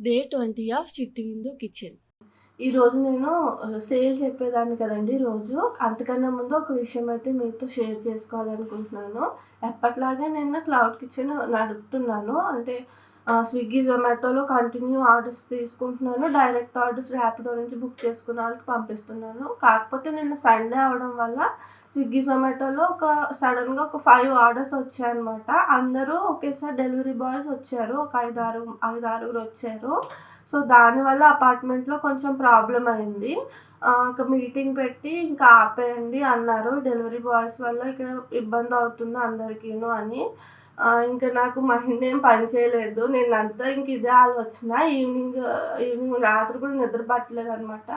Day 20 of చిట్టి విందు kitchen. ఈరోజు నేను సేల్ చెప్పేదాన్ని కదండి రోజు. అంతకన్నా ముందు ఒక విషయం అయితే మీతో షేర్ చేసుకోవాలనుకుంటున్నాను. ఎప్పటిలాగే నేను క్లౌడ్ కిచెన్ నడుపుతున్నాను. అంటే స్విగ్గీ, జొమాటోలో కంటిన్యూ ఆర్డర్స్ తీసుకుంటున్నాను. డైరెక్ట్ ఆర్డర్స్ ర్యాపిడో నుంచి బుక్ చేసుకున్న వాళ్ళకి పంపిస్తున్నాను. కాకపోతే నిన్న సండే అవ్వడం వల్ల స్విగ్గీ, జొమాటోలో సడన్గా ఒక 5 ఆర్డర్స్ వచ్చాయన్నమాట. అందరూ ఒకేసారి డెలివరీ బాయ్స్ వచ్చారు. ఒక 5 ఆరుగురు వచ్చారు. సో దానివల్ల అపార్ట్మెంట్లో కొంచెం ప్రాబ్లం అయింది. ఒక మీటింగ్ పెట్టి ఇంకా ఆపేయండి అన్నారు. డెలివరీ బాయ్స్ వల్ల ఇక్కడ ఇబ్బంది అవుతుంది అందరికీను అని. ఇంకా నాకు మైండ్ ఏం పని చేయలేదు. నిన్నంతా ఇంక ఇదే ఆలోచన. ఈవినింగ్ రాత్రి కూడా నిద్ర పట్టలేదనమాట.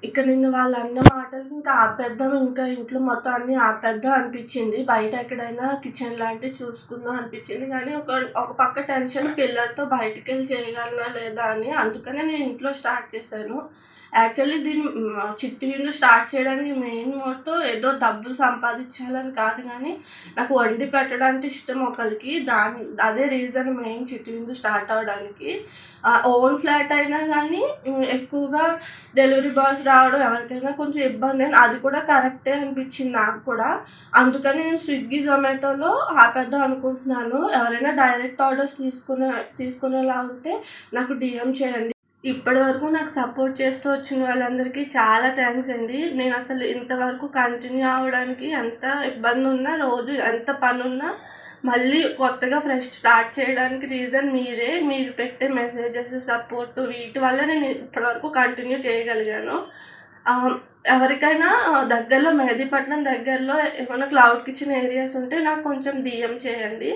ఇక నిన్న వాళ్ళు అన్న మాటలకి ఇంకా ఆపేద్దాం, ఇంకా ఇంట్లో మొత్తం అన్నీ ఆపేద్దాం అనిపించింది. బయట ఎక్కడైనా కిచెన్ లాంటివి చూసుకుందాం అనిపించింది. కానీ ఒక పక్క టెన్షన్, పిల్లలతో బయటికి వెళ్ళి చేయగలనా లేదా అని. అందుకనే నేను ఇంట్లో స్టార్ట్ చేశాను. యాక్చువల్లీ చిట్టి విందు స్టార్ట్ చేయడానికి మెయిన్ మోటో ఏదో డబ్బులు సంపాదించాలని కాదు, కానీ నాకు వండి పెట్టడానికి ఇష్టం ఒకరికి. అదే రీజన్ మెయిన్ చిట్టి విందు స్టార్ట్ అవ్వడానికి. ఓన్ ఫ్లాట్ అయినా కానీ ఎక్కువగా డెలివరీ బాయ్స్ రావడం ఎవరికైనా కొంచెం ఇబ్బంది, అది కూడా కరెక్టే అనిపించింది నాకు కూడా. అందుకని నేను స్విగ్గీ, జొమాటోలో ఆపేద్దాం అనుకుంటున్నాను. ఎవరైనా డైరెక్ట్ ఆర్డర్స్ తీసుకునేలా ఉంటే నాకు డిఎం చేయండి. ఇప్పటి వరకు నాకు సపోర్ట్ చేస్తూ వచ్చిన వాళ్ళందరికీ చాలా థ్యాంక్స్ అండి. నేను అసలు ఇంతవరకు కంటిన్యూ అవ్వడానికి ఎంత ఇబ్బంది ఉన్నా, రోజు ఎంత పని ఉన్నా, మళ్ళీ కొత్తగా ఫ్రెష్ స్టార్ట్ చేయడానికి రీజన్ మీరే. మీరు పెట్టే మెసేజెస్, సపోర్ట్, వీటి వల్ల నేను ఇప్పటివరకు కంటిన్యూ చేయగలిగాను. ఎవరికైనా దగ్గరలో మెహదీపట్నం దగ్గరలో ఏమైనా క్లౌడ్ కిచెన్ ఏరియాస్ ఉంటే నాకు కొంచెం డిఎం చేయండి.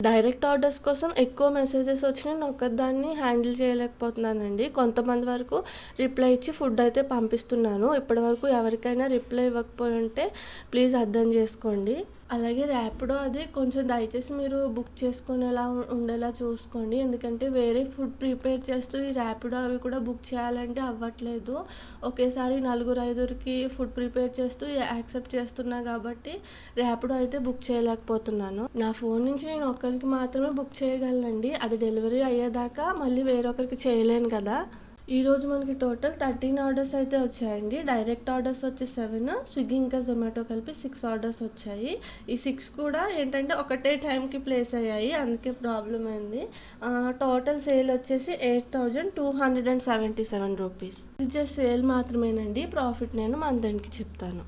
డైరెక్ట్ ఆర్డర్స్ కోసం ఎక్కువ మెసేజెస్ వచ్చినాయి, నేను ఒక్కదాన్ని హ్యాండిల్ చేయలేకపోతున్నానండి. కొంతమంది వరకు రిప్లై ఇచ్చి ఫుడ్ అయితే పంపిస్తున్నాను. ఇప్పటి వరకు ఎవరికైనా రిప్లై ఇవ్వకపోయి ఉంటే ప్లీజ్ అర్థం చేసుకోండి. అలాగే ర్యాపిడో అది కొంచెం దయచేసి మీరు బుక్ చేసుకునేలా ఉండేలా చూసుకోండి. ఎందుకంటే వేరే ఫుడ్ ప్రిపేర్ చేస్తూ ఈ ర్యాపిడో అవి కూడా బుక్ చేయాలంటే అవ్వట్లేదు. ఒకేసారి 4-5కి ఫుడ్ ప్రిపేర్ చేస్తూ యాక్సెప్ట్ చేస్తున్నా కాబట్టి ర్యాపిడో అయితే బుక్ చేయలేకపోతున్నాను. నా ఫోన్ నుంచి నేను ఒక్కరికి మాత్రమే బుక్ చేయగలనండి. అది డెలివరీ అయ్యేదాకా మళ్ళీ వేరొకరికి చేయలేను కదా. ఈరోజు మనకి టోటల్ 13 ఆర్డర్స్ అయితే వచ్చాయండి. డైరెక్ట్ ఆర్డర్స్ వచ్చి 7, స్విగ్గీ ఇంకా జొమాటో కలిపి 6 ఆర్డర్స్ వచ్చాయి. ఈ 6 కూడా ఏంటంటే ఒకటే టైంకి ప్లేస్ అయ్యాయి, అందుకే ప్రాబ్లం అయింది. టోటల్ సేల్ వచ్చేసి 8,277 రూపీస్. ఇది జస్ట్ సేల్ మాత్రమేనండి. ప్రాఫిట్ నేను మంత్ ఎండ్కి చెప్తాను.